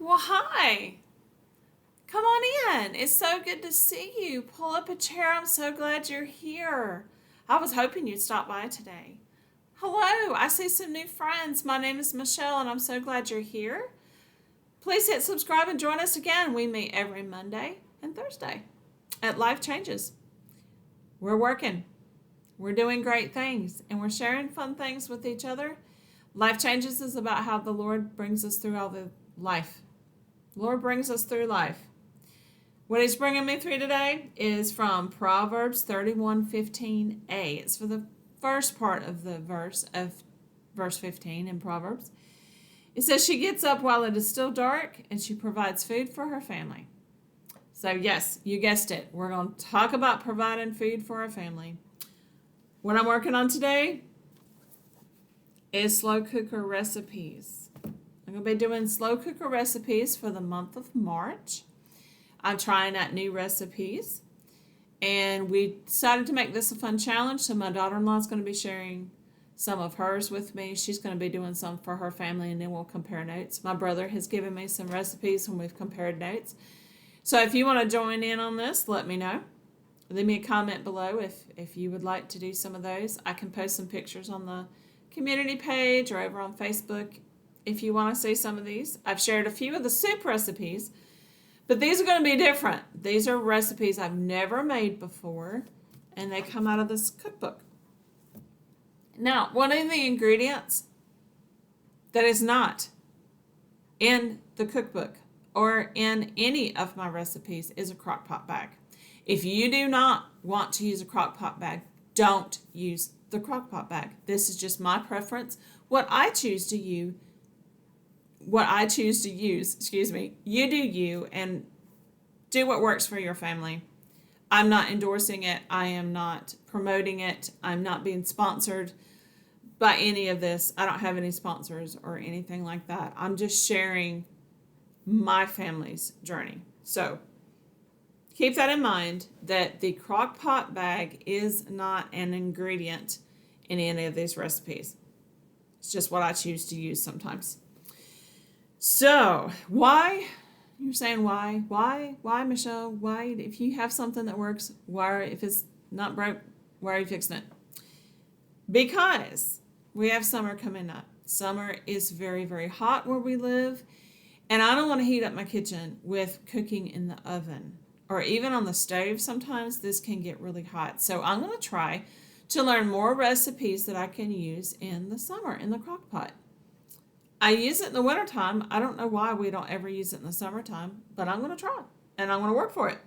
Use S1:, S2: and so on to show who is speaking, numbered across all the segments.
S1: Well, hi. Come on in. It's so good to see you. Pull up a chair. I'm so glad you're here. I was hoping you'd stop by today. Hello. I see some new friends. My name is Michelle, and I'm so glad you're here. Please hit subscribe and join us again. We meet every Monday and Thursday at Life Changes. We're working. We're doing great things, and we're sharing fun things with each other. Life Changes is about how the Lord brings us through all the life. Lord brings us through life. What he's bringing me through today is from Proverbs 31:15a. It's for the first part of the verse 15 in Proverbs. It says, she gets up while it is still dark, and she provides food for her family. So yes, you guessed it. We're going to talk about providing food for our family. What I'm working on today is slow cooker recipes. I'm going to be doing slow cooker recipes for the month of March. I'm trying out new recipes. And we decided to make this a fun challenge. So my daughter-in-law is going to be sharing some of hers with me. She's going to be doing some for her family, and then we'll compare notes. My brother has given me some recipes and we've compared notes. So if you want to join in on this, let me know. Leave me a comment below if you would like to do some of those. I can post some pictures on the community page or over on Facebook if you want to see some of these. I've shared a few of the soup recipes, but these are going to be different. These are recipes I've never made before, and they come out of this cookbook. Now, one of the ingredients that is not in the cookbook or in any of my recipes is a Crockpot bag. If you do not want to use a Crockpot bag, don't use the Crockpot bag. This is just my preference. What I choose to use, you do you and do what works for your family. I'm not endorsing it. I am not promoting it. I'm not being sponsored by any of this. I don't have any sponsors or anything like that. I'm just sharing my family's journey. So keep that in mind, that the Crockpot bag is not an ingredient in any of these recipes. It's just what I choose to use sometimes. So, why? You're saying why? Why, Michelle? Why? If you have something that works, why? If it's not broke, why are you fixing it? Because we have summer coming up. Summer is very, very hot where we live, and I don't want to heat up my kitchen with cooking in the oven or even on the stove. Sometimes this can get really hot. So I'm going to try to learn more recipes that I can use in the summer in the Crockpot. I use it in the wintertime. I don't know why we don't ever use it in the summertime, but I'm going to try and I'm going to work for it.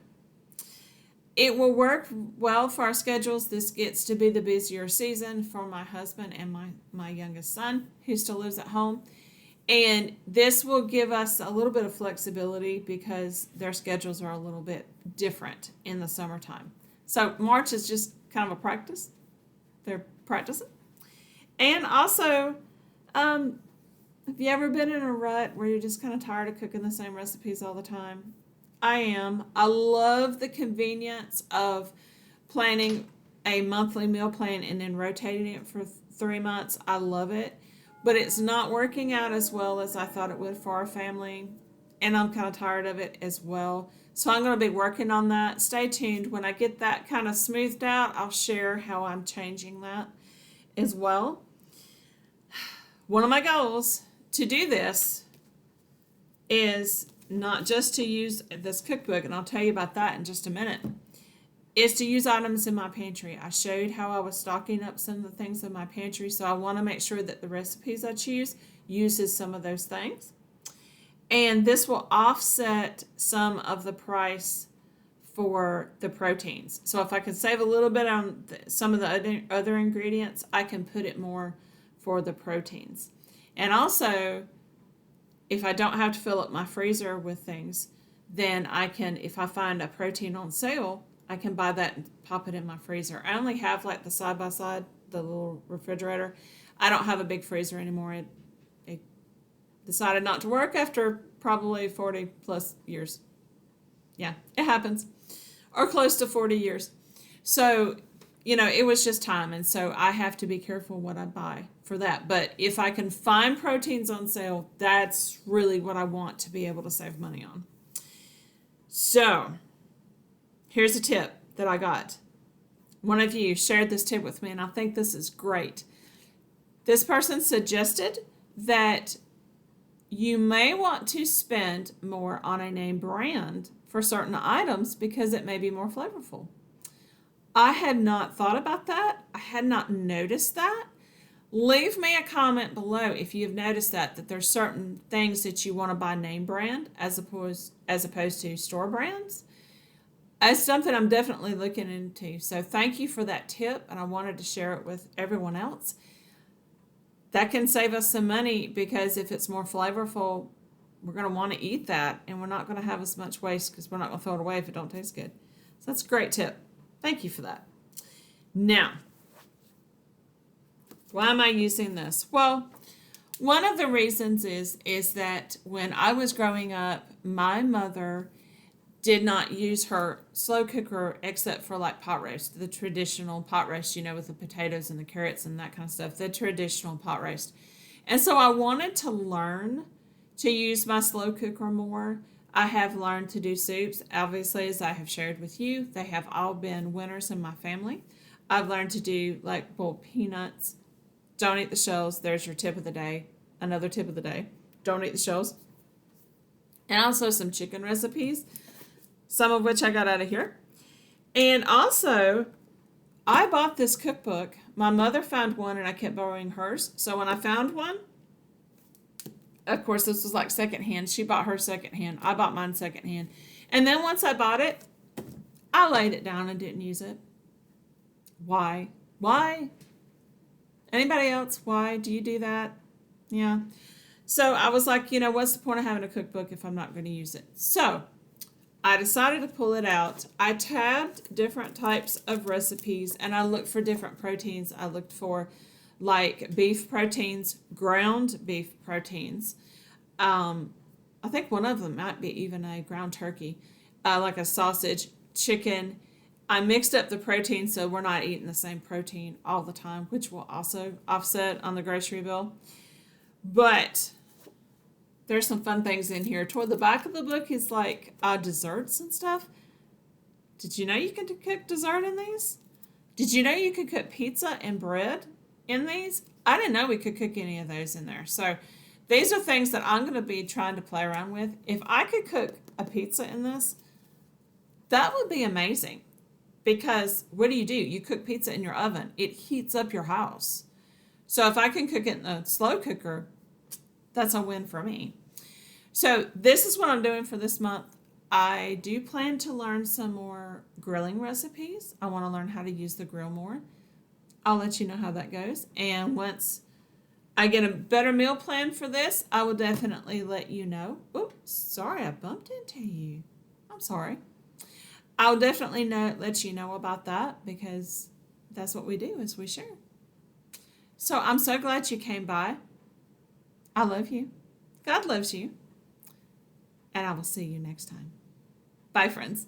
S1: It will work well for our schedules. This gets to be the busier season for my husband and my youngest son, who still lives at home. And this will give us a little bit of flexibility because their schedules are a little bit different in the summertime. So March is just kind of a practice. They're practicing. And also, have you ever been in a rut where you're just kind of tired of cooking the same recipes all the time? I am. I love the convenience of planning a monthly meal plan and then rotating it for 3 months. I love it. But it's not working out as well as I thought it would for our family. And I'm kind of tired of it as well. So I'm going to be working on that. Stay tuned. When I get that kind of smoothed out, I'll share how I'm changing that as well. One of my goals to do this is not just to use this cookbook, and I'll tell you about that in just a minute, is to use items in my pantry. I showed how I was stocking up some of the things in my pantry, so I want to make sure that the recipes I choose uses some of those things. And this will offset some of the price for the proteins. So if I can save a little bit on some of the other ingredients, I can put it more for the proteins. And also, if I don't have to fill up my freezer with things, then I can, if I find a protein on sale, I can buy that and pop it in my freezer. I only have like the side-by-side, the little refrigerator. I don't have a big freezer anymore. It decided not to work after probably 40 plus years. Yeah, it happens. Or close to 40 years. So it was just time. And so I have to be careful what I buy for that. But if I can find proteins on sale, that's really what I want to be able to save money on. So here's a tip that I got. One of you shared this tip with me, and I think this is great. This person suggested that you may want to spend more on a name brand for certain items because it may be more flavorful. I had not thought about that. I had not noticed that. Leave me a comment below if you've noticed that there's certain things that you want to buy name brand as opposed to store brands. It's something I'm definitely looking into. So thank you for that tip, and I wanted to share it with everyone else. That can save us some money because if it's more flavorful, we're going to want to eat that, and we're not going to have as much waste because we're not going to throw it away if it don't taste good. So that's a great tip. Thank you for that. Now, why am I using this? Well, one of the reasons is that when I was growing up, my mother did not use her slow cooker except for like pot roast, the traditional pot roast, with the potatoes and the carrots and that kind of stuff, the traditional pot roast. And so I wanted to learn to use my slow cooker more. I have learned to do soups. Obviously, as I have shared with you, they have all been winners in my family. I've learned to do like boiled peanuts. Don't eat the shells. There's your tip of the day. Another tip of the day. Don't eat the shells. And also some chicken recipes, some of which I got out of here. And also, I bought this cookbook. My mother found one and I kept borrowing hers. So when I found one, of course, this was like secondhand. She bought hers secondhand. I bought mine secondhand. And then once I bought it, I laid it down and didn't use it. Why? Why? Anybody else? Why do you do that? Yeah. So I was like, what's the point of having a cookbook if I'm not going to use it? So I decided to pull it out. I tabbed different types of recipes and I looked for different proteins. I looked for like beef proteins, ground beef proteins. I think one of them might be even a ground turkey, like a sausage, chicken. I mixed up the protein so we're not eating the same protein all the time, which will also offset on the grocery bill. But there's some fun things in here. Toward the back of the book is like desserts and stuff. Did you know you could cook dessert in these? Did you know you could cook pizza and bread in these? I didn't know we could cook any of those in there. So these are things that I'm going to be trying to play around with. If I could cook a pizza in this, that would be amazing. Because what do? You cook pizza in your oven. It heats up your house. So if I can cook it in a slow cooker, that's a win for me. So this is what I'm doing for this month. I do plan to learn some more grilling recipes. I want to learn how to use the grill more. I'll let you know how that goes. And once I get a better meal plan for this, I will definitely let you know. Oops, sorry, I bumped into you. I'm sorry. I'll definitely let you know about that because that's what we do is we share. So I'm so glad you came by. I love you. God loves you. And I will see you next time. Bye, friends.